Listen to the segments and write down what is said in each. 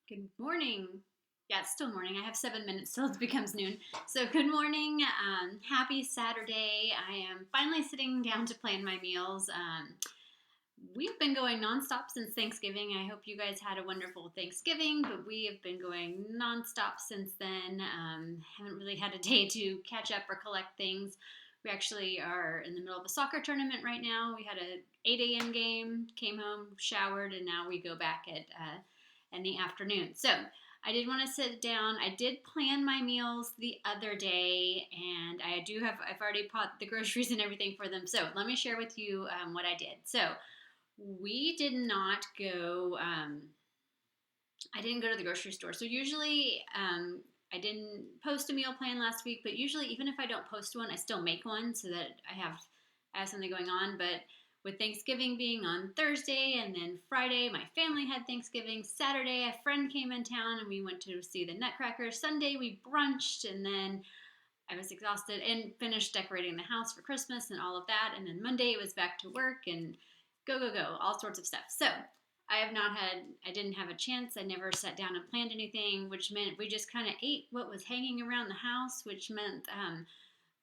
Good morning. Yeah, it's still morning. I have 7 minutes till it becomes noon. So, good morning. Happy Saturday. I am finally sitting down to plan my meals. We've been going nonstop since Thanksgiving. I hope you guys had a wonderful Thanksgiving, but we have been going nonstop since then. Haven't really had a day to catch up or collect things. We actually are in the middle of a soccer tournament right now. We had a 8 a.m. game, came home, showered, and now we go back at in the afternoon. So I did want to sit down. I did plan my meals the other day, and I've already bought the groceries and everything for them. So let me share with you what I did. So we did not go. I didn't go to the grocery store. So usually, I didn't post a meal plan last week, but usually, even if I don't post one, I still make one so that I have something going on. But with Thanksgiving being on Thursday and then Friday, my family had Thanksgiving. Saturday, a friend came in town and we went to see the Nutcracker. Sunday, we brunched and then I was exhausted and finished decorating the house for Christmas and all of that. And then Monday, it was back to work and go, go, go, all sorts of stuff. So I didn't have a chance. I never sat down and planned anything, which meant we just kind of ate what was hanging around the house, which meant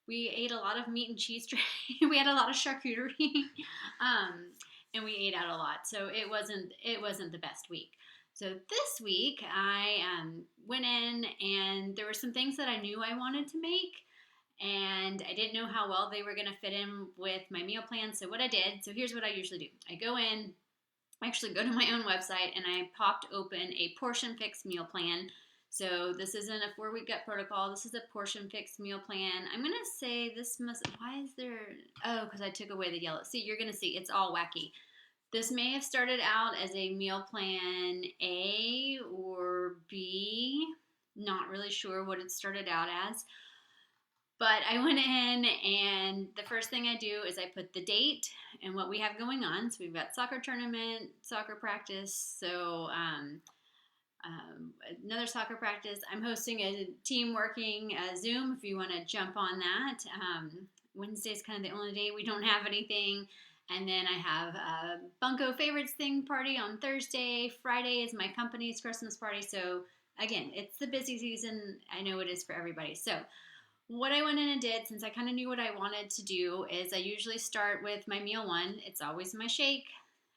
we ate a lot of meat and cheese. We had a lot of charcuterie, um, and we ate out a lot. So it wasn't the best week. So this week I went in and there were some things that I knew I wanted to make, and I didn't know how well they were going to fit in with my meal plan. So what I did, so here's what I usually do. I actually go to my own website and I popped open a portion fix meal plan. So this isn't a 4-week gut protocol. This is a portion fix meal plan. I'm gonna say this must. Why is there? Oh, because I took away the yellow. See, you're gonna see it's all wacky. This may have started out as a meal plan A or B. Not really sure what it started out as. But I went in, and the first thing I do is I put the date and what we have going on. So we've got soccer tournament, soccer practice. So another soccer practice. I'm hosting a team working Zoom if you want to jump on that. Wednesday's kind of the only day we don't have anything. And then I have a Bunko Favorites thing party on Thursday. Friday is my company's Christmas party. So again, it's the busy season. I know it is for everybody. So what I went in and did, since I kind of knew what I wanted to do, is I usually start with my meal one. It's always my shake,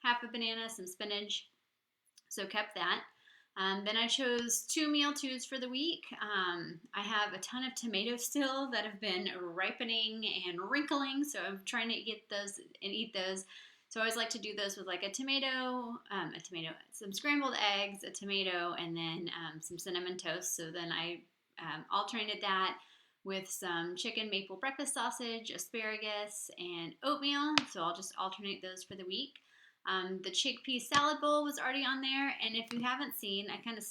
half a banana, some spinach. So kept that. Then I chose 2 meal twos for the week. I have a ton of tomatoes still that have been ripening and wrinkling, so I'm trying to get those and eat those. So I always like to do those with like some scrambled eggs, a tomato, and then some cinnamon toast. So then I alternated that with some chicken maple breakfast sausage, asparagus, and oatmeal. So I'll just alternate those for the week. The chickpea salad bowl was already on there, and if you haven't seen, I kind of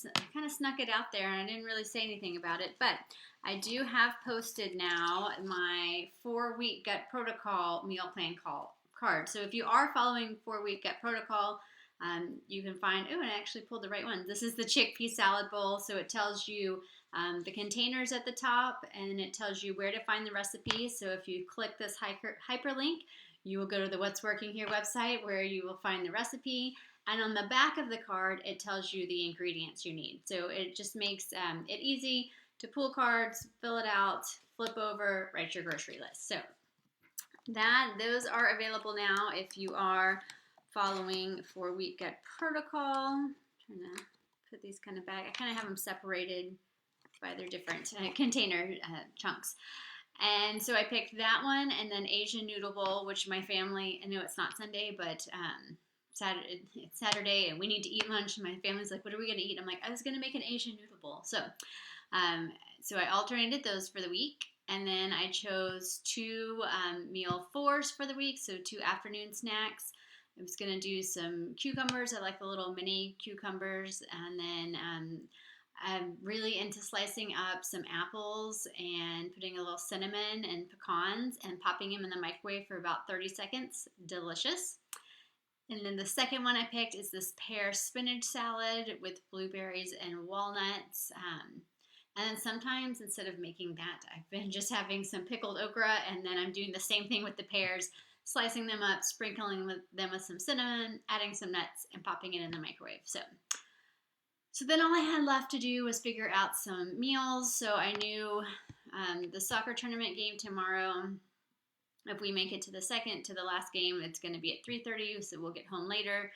snuck it out there, and I didn't really say anything about it, but I do have posted now my 4-week gut protocol meal plan card. So if you are following 4-week gut protocol, you can find. Oh, and I actually pulled the right one. This is the chickpea salad bowl, so it tells you the containers at the top, and it tells you where to find the recipe. So if you click this hyperlink, you will go to the What's Working Here website where you will find the recipe. And on the back of the card, it tells you the ingredients you need. So it just makes it easy to pull cards, fill it out, flip over, write your grocery list. So those are available now if you are following 4-week gut protocol. I'm trying to put these kind of back. I kind of have them separated by their different container chunks. And so I picked that one, and then Asian noodle bowl, which my family, I know it's not Sunday, but it's Saturday, and we need to eat lunch. And my family's like, "What are we going to eat?" I'm like, "I was going to make an Asian noodle bowl." So I alternated those for the week, and then I chose 2 meal 4s for the week, so 2 afternoon snacks. I was going to do some cucumbers. I like the little mini cucumbers, and then I'm really into slicing up some apples and putting a little cinnamon and pecans and popping them in the microwave for about 30 seconds. Delicious. And then the second one I picked is this pear spinach salad with blueberries and walnuts. And then sometimes instead of making that, I've been just having some pickled okra, and then I'm doing the same thing with the pears, slicing them up, sprinkling them with some cinnamon, adding some nuts, and popping it in the microwave. So So then all I had left to do was figure out some meals. So I knew the soccer tournament game tomorrow, if we make it to the last game, it's going to be at 3:30, so we'll get home later.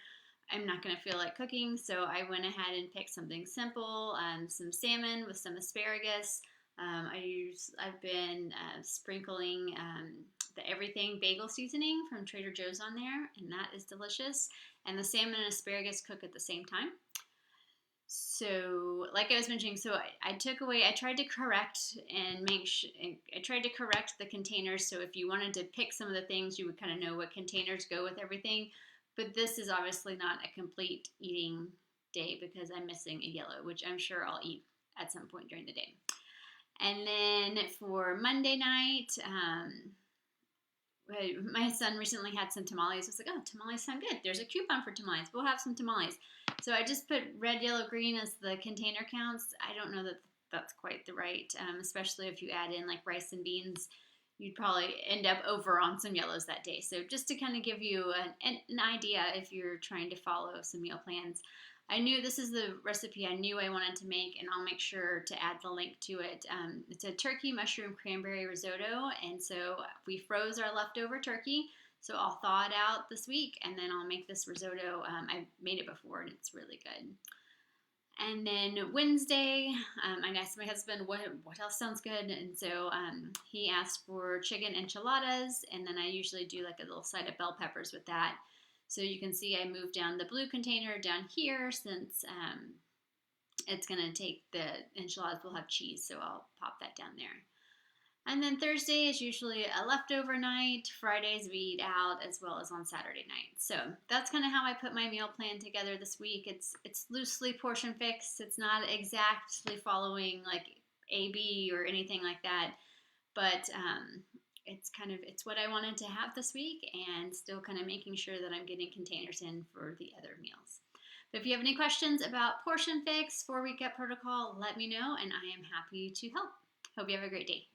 I'm not going to feel like cooking, so I went ahead and picked something simple, some salmon with some asparagus. I've been sprinkling the everything bagel seasoning from Trader Joe's on there, and that is delicious. And the salmon and asparagus cook at the same time. So, like I was mentioning, I took away, I tried to correct and I tried to correct the containers. So, if you wanted to pick some of the things, you would kind of know what containers go with everything. But this is obviously not a complete eating day because I'm missing a yellow, which I'm sure I'll eat at some point during the day. And then for Monday night, my son recently had some tamales. I was like, oh, tamales sound good. There's a coupon for tamales. We'll have some tamales. So I just put red, yellow, green as the container counts. I don't know that that's quite the right, especially if you add in like rice and beans. You'd probably end up over on some yellows that day. So just to kind of give you an idea if you're trying to follow some meal plans. I knew this is the recipe I knew I wanted to make, and I'll make sure to add the link to it. It's a turkey mushroom cranberry risotto, and so we froze our leftover turkey. So I'll thaw it out this week, and then I'll make this risotto. I've made it before, and it's really good. And then Wednesday, I asked my husband what else sounds good, and so he asked for chicken enchiladas, and then I usually do like a little side of bell peppers with that. So you can see I moved down the blue container down here since it's going to take the enchiladas will have cheese, so I'll pop that down there. And then Thursday is usually a leftover night. Fridays we eat out as well as on Saturday night. So that's kind of how I put my meal plan together this week. It's loosely portion fixed. It's not exactly following like AB or anything like that, but it's what I wanted to have this week, and still kind of making sure that I'm getting containers in for the other meals. But if you have any questions about portion fix, 4-week gut protocol, let me know, and I am happy to help. Hope you have a great day.